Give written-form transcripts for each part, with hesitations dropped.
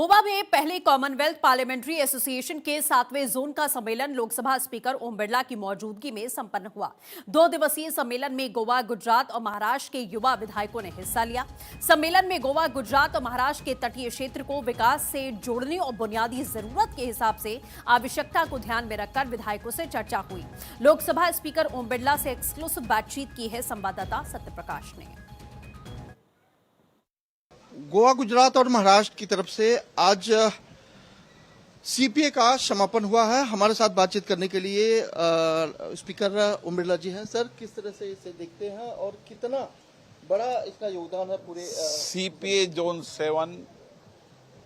गोवा में पहले Commonwealth parliamentary association के 7वें जोन का सम्मेलन लोकसभा स्पीकर ओम बिरला की मौजूदगी में संपन्न हुआ। 2 दिवसीय सम्मेलन में गोवा, गुजरात और महाराष्ट्र के युवा विधायकों ने हिस्सा लिया। सम्मेलन में गोवा, गुजरात और महाराष्ट्र के तटीय क्षेत्र को विकास से जोड़ने और बुनियादी जरूरत के हिसाब से आवश्यकता को ध्यान में रखकर विधायकों से चर्चा हुई। लोकसभा स्पीकर ओम बिरला से एक्सक्लूसिव बातचीत की है संवाददाता सत्यप्रकाश ने। गोवा, गुजरात और महाराष्ट्र की तरफ से आज सीपीए का समापन हुआ है। हमारे साथ बातचीत करने के लिए स्पीकर ओम बिरला जी हैं। सर, किस तरह से इसे देखते हैं और कितना बड़ा इसका योगदान है पूरे सीपीए जोन 7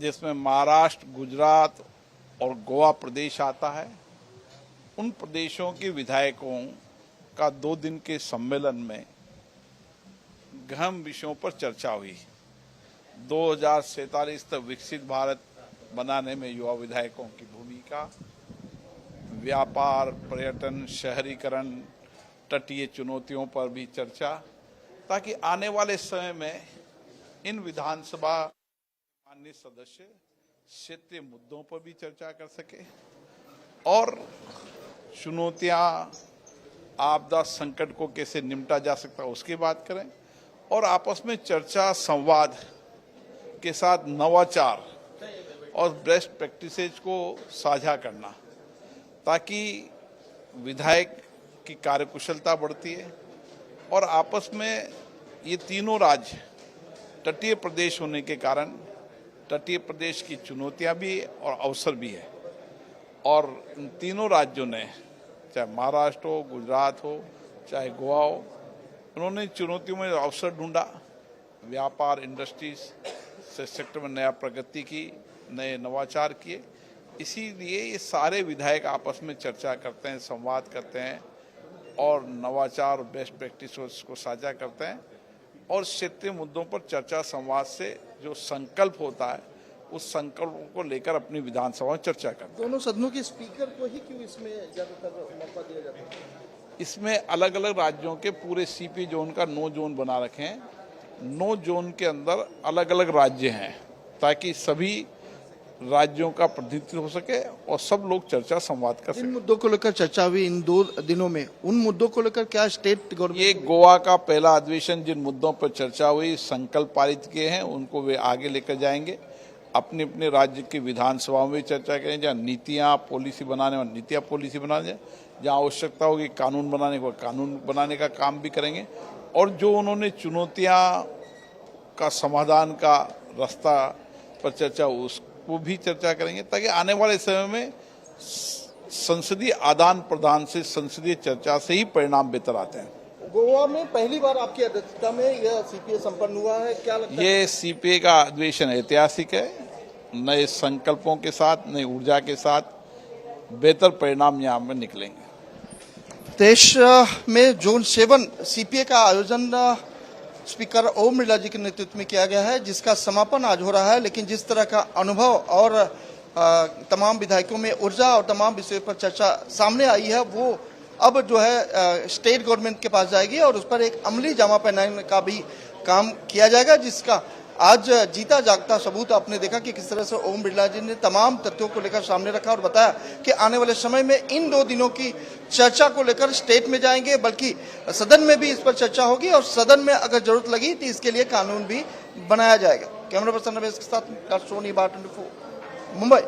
जिसमें महाराष्ट्र, गुजरात और गोवा प्रदेश आता है, उन प्रदेशों के विधायकों का 2 दिन के सम्मेलन में गहन विषयों पर चर्चा हुई। 2047 तक विकसित भारत बनाने में युवा विधायकों की भूमिका, व्यापार, पर्यटन, शहरीकरण, तटीय चुनौतियों पर भी चर्चा, ताकि आने वाले समय में इन विधानसभा माननीय सदस्य क्षेत्रीय मुद्दों पर भी चर्चा कर सके और चुनौतियां, आपदा संकट को कैसे निपटा जा सकता है उसकी बात करें और आपस में चर्चा, संवाद के साथ नवाचार और बेस्ट प्रैक्टिसेज को साझा करना, ताकि विधायक की कार्यकुशलता बढ़ती है और आपस में ये तीनों राज्य तटीय प्रदेश होने के कारण तटीय प्रदेश की चुनौतियां भी और अवसर भी है और इन तीनों राज्यों ने, चाहे महाराष्ट्र हो, गुजरात हो, चाहे गोवा हो, उन्होंने चुनौतियों में अवसर ढूंढा। व्यापार, इंडस्ट्रीज से सेक्टर में नया प्रगति की, नए नवाचार किए। इसीलिए ये सारे विधायक आपस में चर्चा करते हैं, संवाद करते हैं और नवाचार और बेस्ट प्रैक्टिस को साझा करते हैं और क्षेत्रीय मुद्दों पर चर्चा, संवाद से जो संकल्प होता है उस संकल्प को लेकर अपनी विधानसभा में चर्चा करते हैं। दोनों सदनों के स्पीकर को ही क्यों इसमें ज्यादातर मौका दिया जाता है? इसमें अलग अलग राज्यों के पूरे सीपी जोन का 9 जोन बना रखे हैं। 9 जोन के अंदर अलग अलग राज्य हैं ताकि सभी राज्यों का प्रतिनिधित्व हो सके और सब लोग चर्चा, संवाद कर सके। इन मुद्दों को लेकर चर्चा हुई इन 2 दिनों में, उन मुद्दों को लेकर क्या स्टेट गवर्नमेंट? ये गोवा का पहला अधिवेशन, जिन मुद्दों पर चर्चा हुई, संकल्प पारित किए हैं, उनको वे आगे लेकर जाएंगे। अपने अपने राज्य की विधानसभाओं में चर्चा करें, जहाँ नीतियाँ पॉलिसी बनाने और नीतियाँ पॉलिसी बनाने, जहाँ आवश्यकता होगी कानून बनाने को कानून बनाने का काम भी करेंगे और जो उन्होंने चुनौतियाँ का समाधान का रास्ता पर चर्चा, उसको भी चर्चा करेंगे, ताकि आने वाले समय में संसदीय आदान प्रदान से, संसदीय चर्चा से ही परिणाम बेहतर आते हैं। गोवा में पहली बार आपकी अध्यक्षता में यह सीपीए संपन्न हुआ है, क्या लगता है? ये सीपीए का अधिवेशन ऐतिहासिक है। नए संकल्पों के साथ, नई ऊर्जा के साथ बेहतर परिणाम यहाँ में निकलेंगे। देश में जोन 7 सीपीए का आयोजन स्पीकर ओम बिरला जी के नेतृत्व में किया गया है, जिसका समापन आज हो रहा है। लेकिन जिस तरह का अनुभव और तमाम विधायकों में ऊर्जा और तमाम विषयों पर चर्चा सामने आई है, वो अब जो है स्टेट गवर्नमेंट के पास जाएगी और उस पर एक अमली जामा पहनाने का भी काम किया जाएगा, जिसका आज जीता जागता सबूत आपने देखा कि किस तरह से ओम बिरला जी ने तमाम तथ्यों को लेकर सामने रखा और बताया कि आने वाले समय में इन 2 दिनों की चर्चा को लेकर स्टेट में जाएंगे, बल्कि सदन में भी इस पर चर्चा होगी और सदन में अगर जरूरत लगी तो इसके लिए कानून भी बनाया जाएगा। कैमरा पर्सन रमेश के साथ सोनी बार 24 मुंबई।